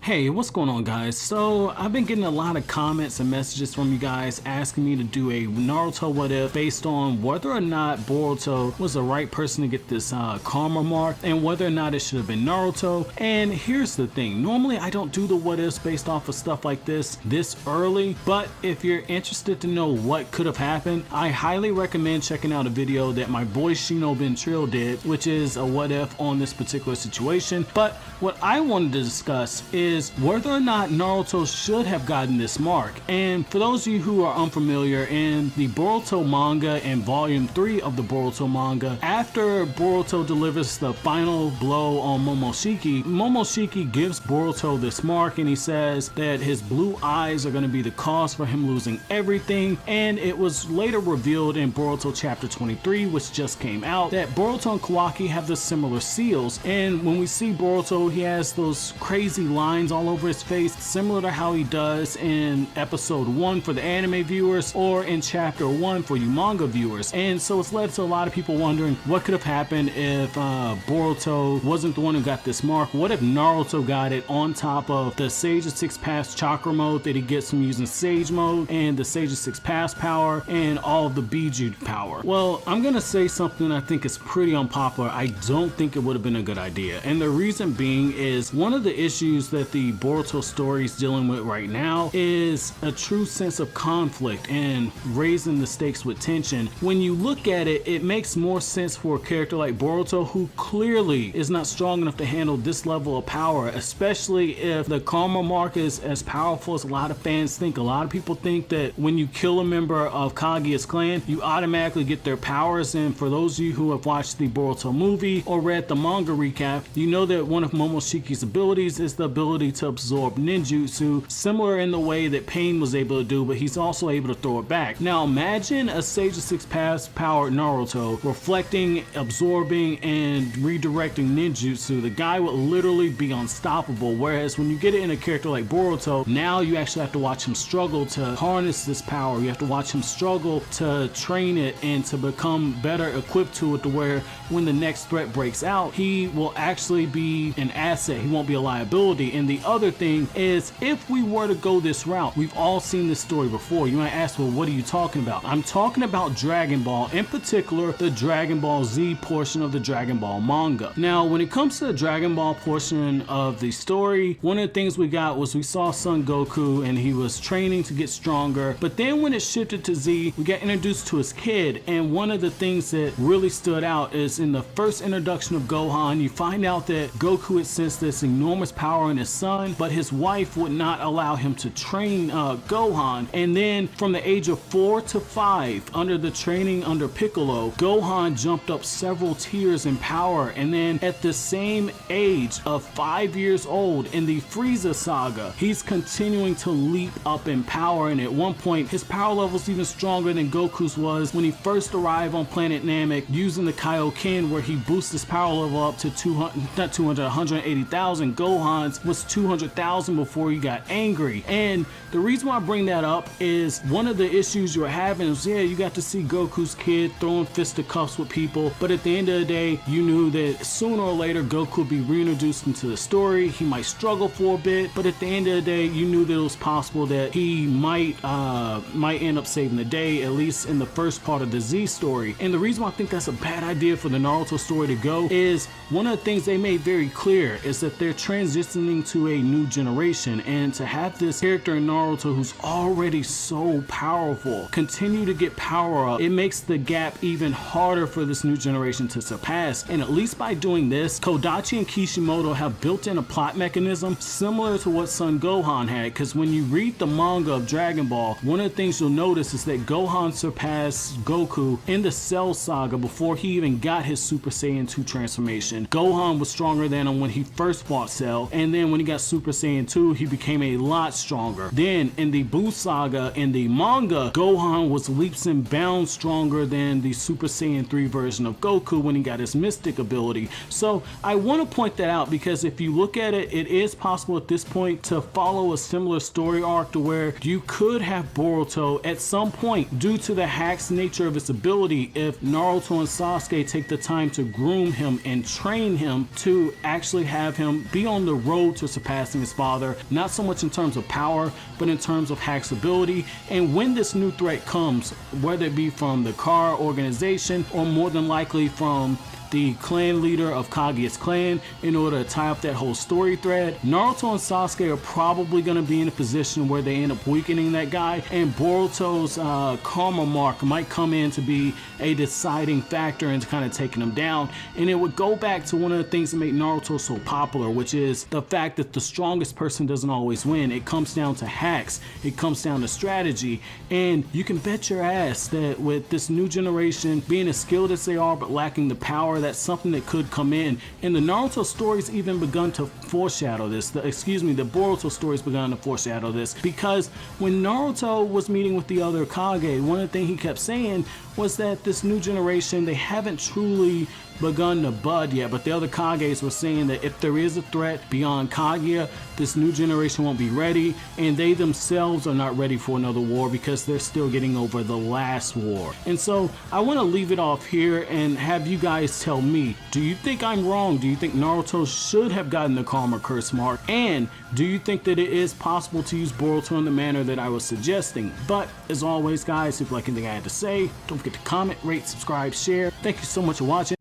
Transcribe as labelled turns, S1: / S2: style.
S1: Hey, what's going on, guys? So I've been getting a lot of comments and messages from you guys asking me to do a Naruto what if based on whether or not Boruto was the right person to get this karma mark and whether or not it should have been Naruto. And here's the thing, normally I don't do the what ifs based off of stuff like this early, but if you're interested to know what could have happened, I highly recommend checking out a video that my boy Shino Trill did, which is a what if on this particular situation. But what I wanted to discuss is whether or not Naruto should have gotten this mark. And for those of you who are unfamiliar, in the Boruto manga and volume 3 of the Boruto manga, after Boruto delivers the final blow on Momoshiki, Momoshiki gives Boruto this mark and he says that his blue eyes are going to be the cause for him losing everything. And it was later revealed in Boruto chapter 23, which just came out, that Boruto and Kawaki have the similar seals. And when we see Boruto, he has those crazy lines all over his face, similar to how he does in episode 1 for the anime viewers or in chapter 1 for you manga viewers. And so it's led to a lot of people wondering what could have happened if Boruto wasn't the one who got this mark. What if Naruto got it on top of the Sage of Six Paths chakra mode that he gets from using Sage mode and the Sage of Six Paths power and all of the Biju power? Well, I'm gonna say something I think is pretty unpopular. I don't think it would have been a good idea, and the reason being is one of the issues that the Boruto story is dealing with right now is a true sense of conflict and raising the stakes with tension. When you look at it, it makes more sense for a character like Boruto, who clearly is not strong enough to handle this level of power, especially if the karma mark is as powerful as a lot of fans think. A lot of people think that when you kill a member of Kaguya's clan, you automatically get their powers, and for those of you who have watched the Boruto movie or read the manga recap, you know that one of Momoshiki's abilities is the ability to absorb ninjutsu, similar in the way that Pain was able to do, but he's also able to throw it back. Now imagine a Sage of Six Paths powered Naruto reflecting, absorbing, and redirecting ninjutsu. The guy would literally be unstoppable, whereas when you get it in a character like Boruto, now you actually have to watch him struggle to harness this power. You have to watch him struggle to train it and to become better equipped to it, to where when the next threat breaks out, he will actually be an asset. He won't be a liability. And the other thing is, if we were to go this route, we've all seen this story before. You might ask, well, what are you talking about? I'm talking about Dragon Ball, in particular the Dragon Ball Z portion of the Dragon Ball manga. Now when it comes to the Dragon Ball portion of the story, one of the things we got was we saw Son Goku and he was training to get stronger, but then when it shifted to Z, we got introduced to his kid. And one of the things that really stood out is in the first introduction of Gohan, you find out that Goku had sensed this enormous power in his son, but his wife would not allow him to train Gohan. And then from the age of 4 to 5, under the training under Piccolo, Gohan jumped up several tiers in power. And then at the same age of 5 years old in the Frieza saga, he's continuing to leap up in power. And at one point, his power level is even stronger than Goku's was when he first arrived on planet Namek using the Kaioken, where he boosted his power level up to 180,000. Gohan's was 200,000 before he got angry. And the reason why I bring that up is one of the issues you're having is, yeah, you got to see Goku's kid throwing fisticuffs with people, but at the end of the day, you knew that sooner or later Goku would be reintroduced into the story. He might struggle for a bit, but at the end of the day, you knew that it was possible that he might end up saving the day, at least in the first part of the Z story. And the reason why I think that's a bad idea for the Naruto story to go is one of the things they made very clear is that they're transitioning to a new generation, and to have this character in Naruto who's already so powerful continue to get power up, it makes the gap even harder for this new generation to surpass. And at least by doing this, Kodachi and Kishimoto have built in a plot mechanism similar to what Son Gohan had, because when you read the manga of Dragon Ball, one of the things you'll notice is that Gohan surpassed Goku in the Cell saga before he even got his Super Saiyan 2 transformation. Gohan was stronger than him when he first fought Cell, and then when he got Super Saiyan 2, he became a lot stronger. Then in the Buu saga, in the manga, Gohan was leaps and bounds stronger than the Super Saiyan 3 version of Goku when he got his mystic ability. So I want to point that out, because if you look at it, it is possible at this point to follow a similar story arc to where you could have Boruto at some point, due to the hack's nature of its ability, if Naruto and Sasuke take the time to groom him and train him, to actually have him be on the road to surpassing his father, not so much in terms of power, but in terms of Hack's ability. And when this new threat comes, whether it be from the Car organization or more than likely from the clan leader of Kaguya's clan, in order to tie up that whole story thread, Naruto and Sasuke are probably going to be in a position where they end up weakening that guy, and Boruto's karma mark might come in to be a deciding factor in kind of taking him down. And it would go back to one of the things that make Naruto so popular, which is the fact that the strongest person doesn't always win. It comes down to hacks, it comes down to strategy, and you can bet your ass that with this new generation being as skilled as they are but lacking the power, that's something that could come in. And the Naruto story's even begun to foreshadow this. The Boruto story's begun to foreshadow this, because when Naruto was meeting with the other Kage, one of the things he kept saying was that this new generation, they haven't truly begun to bud yet, but the other Kages were saying that if there is a threat beyond Kaguya, this new generation won't be ready, and they themselves are not ready for another war because they're still getting over the last war. And so I want to leave it off here and have you guys tell me, do you think I'm wrong? Do you think Naruto should have gotten the Karma Curse mark? And do you think that it is possible to use Boruto in the manner that I was suggesting? But as always, guys, if you like anything I had to say, don't forget to comment, rate, subscribe, share. Thank you so much for watching.